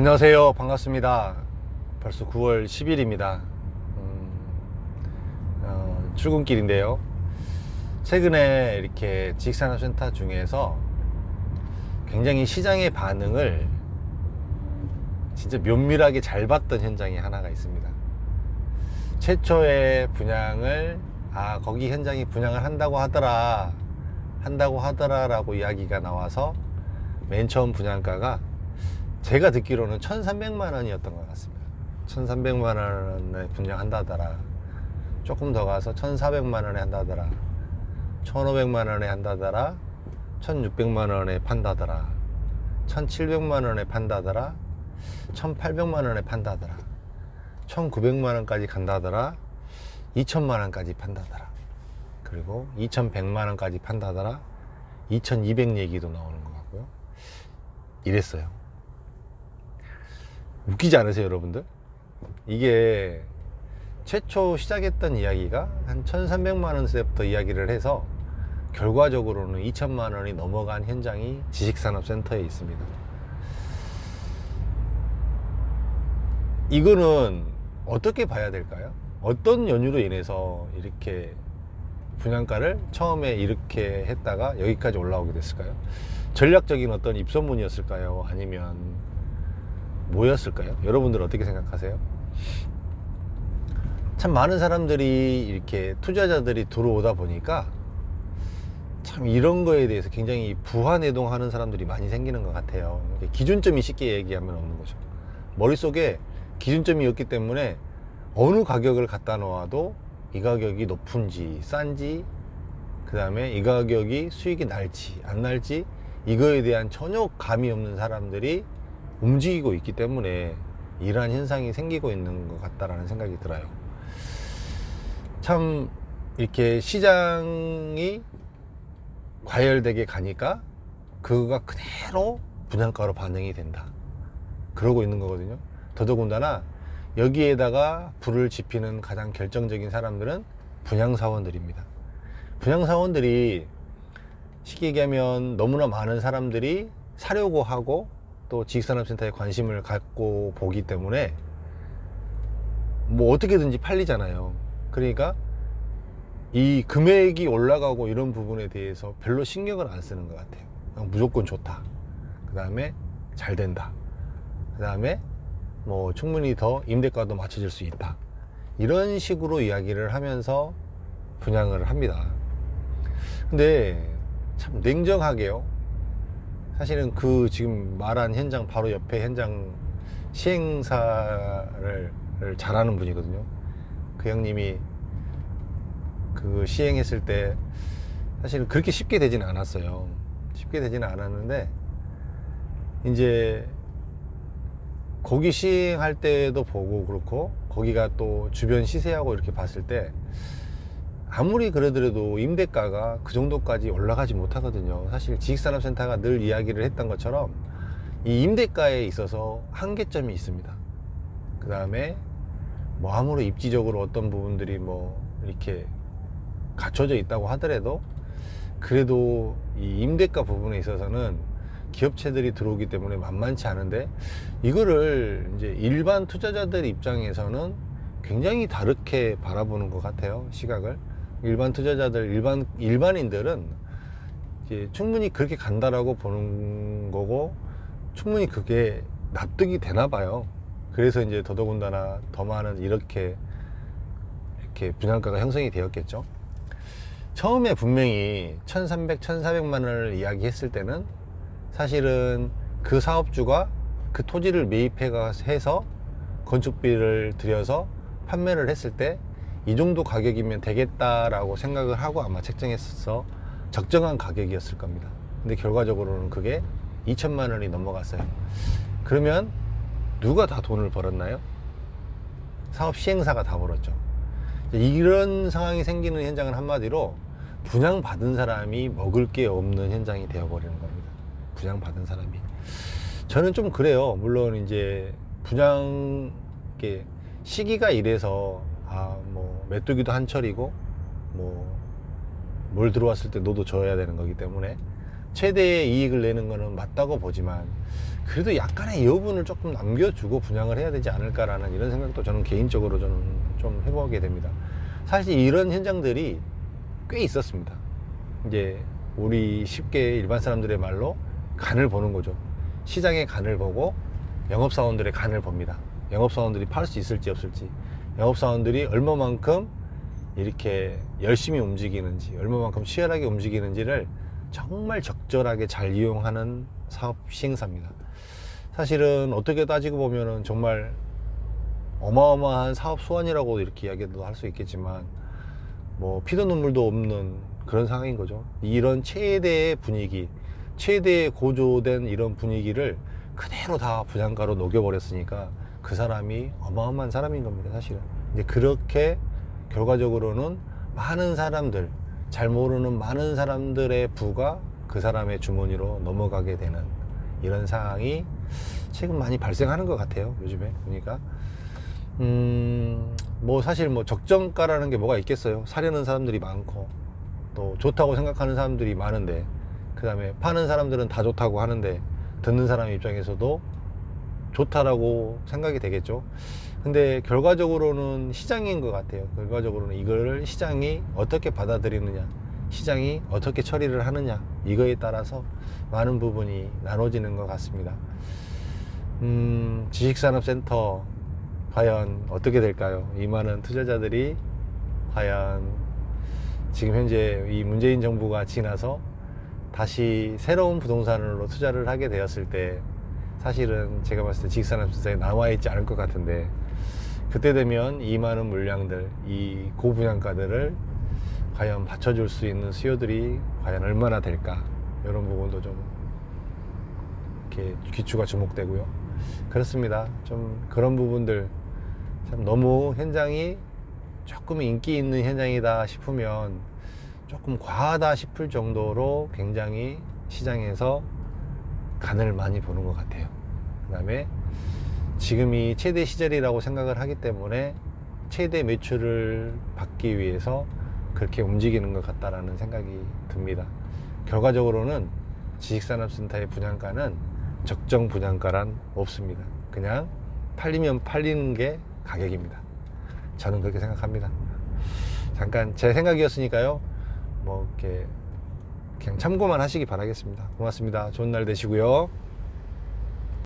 안녕하세요. 반갑습니다. 벌써 9월 10일입니다. 출근길인데요. 최근에 이렇게 지식산업센터 중에서 굉장히 시장의 반응을 진짜 면밀하게 잘 봤던 현장이 하나가 있습니다. 최초의 분양을 거기 현장이 분양을 한다고 하더라 라고 이야기가 나와서 맨 처음 분양가가 제가 듣기로는 1,300만 원이었던 것 같습니다. 1,300만 원에 분양한다더라. 조금 더 가서 1,400만 원에 한다더라. 1,500만 원에 한다더라. 1,600만 원에 판다더라. 1,700만 원에 판다더라. 1,800만 원에 판다더라. 1,900만 원까지 간다더라. 2,000만 원까지 판다더라. 그리고 2,100만 원까지 판다더라. 2,200 얘기도 나오는 것 같고요. 이랬어요. 웃기지 않으세요, 여러분들? 이게 최초 시작했던 이야기가 한 1,300만 원대부터 이야기를 해서 결과적으로는 2,000만 원이 넘어간 현장이 지식산업센터에 있습니다. 이거는 어떻게 봐야 될까요? 어떤 연유로 인해서 이렇게 분양가를 처음에 이렇게 했다가 여기까지 올라오게 됐을까요? 전략적인 어떤 입소문이었을까요? 아니면 뭐였을까요? 여러분들 어떻게 생각하세요? 참 많은 사람들이 이렇게 투자자들이 들어오다 보니까 참 이런 거에 대해서 굉장히 부화내동하는 사람들이 많이 생기는 것 같아요. 기준점이 쉽게 얘기하면 없는 거죠. 머릿속에 기준점이 없기 때문에 어느 가격을 갖다 놓아도 이 가격이 높은지 싼지, 그 다음에 이 가격이 수익이 날지 안 날지 이거에 대한 전혀 감이 없는 사람들이 움직이고 있기 때문에 이러한 현상이 생기고 있는 것 같다라는 생각이 들어요. 참 이렇게 시장이 과열되게 가니까 그거가 그대로 분양가로 반영이 된다, 그러고 있는 거거든요. 더더군다나 여기에다가 불을 지피는 가장 결정적인 사람들은 분양사원들입니다. 분양사원들이 쉽게 얘기하면 너무나 많은 사람들이 사려고 하고 또 지식산업센터에 관심을 갖고 보기 때문에 뭐 어떻게든지 팔리잖아요. 그러니까 이 금액이 올라가고 이런 부분에 대해서 별로 신경을 안 쓰는 것 같아요. 그냥 무조건 좋다, 그 다음에 잘 된다, 그 다음에 뭐 충분히 더 임대가도 맞춰질 수 있다, 이런 식으로 이야기를 하면서 분양을 합니다. 근데 참 냉정하게요, 사실은 그 지금 말한 현장 바로 옆에 현장 시행사를 잘하는 분이거든요. 그 형님이 그 시행했을 때 사실은 그렇게 쉽게 되지는 않았어요. 쉽게 되지는 않았는데 이제 거기 시행할 때도 보고 그렇고 거기가 또 주변 시세하고 이렇게 봤을 때 아무리 그러더라도 임대가가 그 정도까지 올라가지 못하거든요. 사실 지식산업센터가 늘 이야기를 했던 것처럼 이 임대가에 있어서 한계점이 있습니다. 그 다음에 뭐 아무리 입지적으로 어떤 부분들이 뭐 이렇게 갖춰져 있다고 하더라도 그래도 이 임대가 부분에 있어서는 기업체들이 들어오기 때문에 만만치 않은데, 이거를 이제 일반 투자자들 입장에서는 굉장히 다르게 바라보는 것 같아요, 시각을. 일반 투자자들, 일반인들은 이제 충분히 그렇게 간다라고 보는 거고, 충분히 그게 납득이 되나 봐요. 그래서 이제 더더군다나 더 많은 이렇게 분양가가 형성이 되었겠죠. 처음에 분명히 1,300, 1,400만 원을 이야기했을 때는 사실은 그 사업주가 그 토지를 매입해서 건축비를 들여서 판매를 했을 때 이 정도 가격이면 되겠다라고 생각을 하고 아마 책정했어 적정한 가격이었을 겁니다. 근데 결과적으로는 그게 2,000만 원이 넘어갔어요. 그러면 누가 다 돈을 벌었나요? 사업 시행사가 다 벌었죠. 이런 상황이 생기는 현장은 한마디로 분양받은 사람이 먹을 게 없는 현장이 되어버리는 겁니다. 분양받은 사람이. 저는 좀 그래요. 물론 이제 분양 시기가 이래서 뭐 메뚜기도 한철이고 뭐 뭘 들어왔을 때 너도 줘야 되는 거기 때문에 최대의 이익을 내는 거는 맞다고 보지만, 그래도 약간의 여분을 조금 남겨주고 분양을 해야 되지 않을까라는 이런 생각도 저는 개인적으로 저는 좀 해보게 됩니다. 사실 이런 현장들이 꽤 있었습니다. 이제 우리 쉽게 일반 사람들의 말로 간을 보는 거죠. 시장의 간을 보고 영업사원들의 간을 봅니다. 영업사원들이 팔 수 있을지 없을지, 영업사원들이 얼마만큼 이렇게 열심히 움직이는지, 얼마만큼 치열하게 움직이는지를 정말 적절하게 잘 이용하는 사업 시행사입니다. 사실은 어떻게 따지고 보면은 정말 어마어마한 사업 수완이라고 이렇게 이야기도 할 수 있겠지만, 뭐 피도 눈물도 없는 그런 상황인 거죠. 이런 최대의 분위기, 최대의 고조된 이런 분위기를 그대로 다 분양가로 녹여버렸으니까 그 사람이 어마어마한 사람인 겁니다. 사실은 이제 그렇게 결과적으로는 많은 사람들, 잘 모르는 많은 사람들의 부가 그 사람의 주머니로 넘어가게 되는 이런 상황이 최근 많이 발생하는 것 같아요. 요즘에 보니까 뭐 사실 뭐 적정가라는 게 뭐가 있겠어요. 사려는 사람들이 많고 또 좋다고 생각하는 사람들이 많은데, 그 다음에 파는 사람들은 다 좋다고 하는데 듣는 사람 입장에서도 좋다라고 생각이 되겠죠. 근데 결과적으로는 시장인 것 같아요. 결과적으로는 이걸 시장이 어떻게 받아들이느냐, 시장이 어떻게 처리를 하느냐, 이거에 따라서 많은 부분이 나눠지는 것 같습니다. 지식산업센터 과연 어떻게 될까요? 이 많은 투자자들이 과연 지금 현재 이 문재인 정부가 지나서 다시 새로운 부동산으로 투자를 하게 되었을 때, 사실은 제가 봤을 때 지식산업센터에 나와 있지 않을 것 같은데, 그때 되면 이 많은 물량들, 이 고분양가들을 과연 받쳐줄 수 있는 수요들이 과연 얼마나 될까, 이런 부분도 좀 이렇게 귀추가 주목되고요. 그렇습니다. 좀 그런 부분들, 참 너무 현장이 조금 인기 있는 현장이다 싶으면 조금 과하다 싶을 정도로 굉장히 시장에서 간을 많이 보는 것 같아요. 그 다음에 지금이 최대 시절이라고 생각을 하기 때문에 최대 매출을 받기 위해서 그렇게 움직이는 것 같다라는 생각이 듭니다. 결과적으로는 지식산업센터의 분양가는 적정 분양가란 없습니다. 그냥 팔리면 팔리는 게 가격입니다. 저는 그렇게 생각합니다. 잠깐 제 생각이었으니까요. 뭐 이렇게 그냥 참고만 하시기 바라겠습니다. 고맙습니다. 좋은 날 되시고요.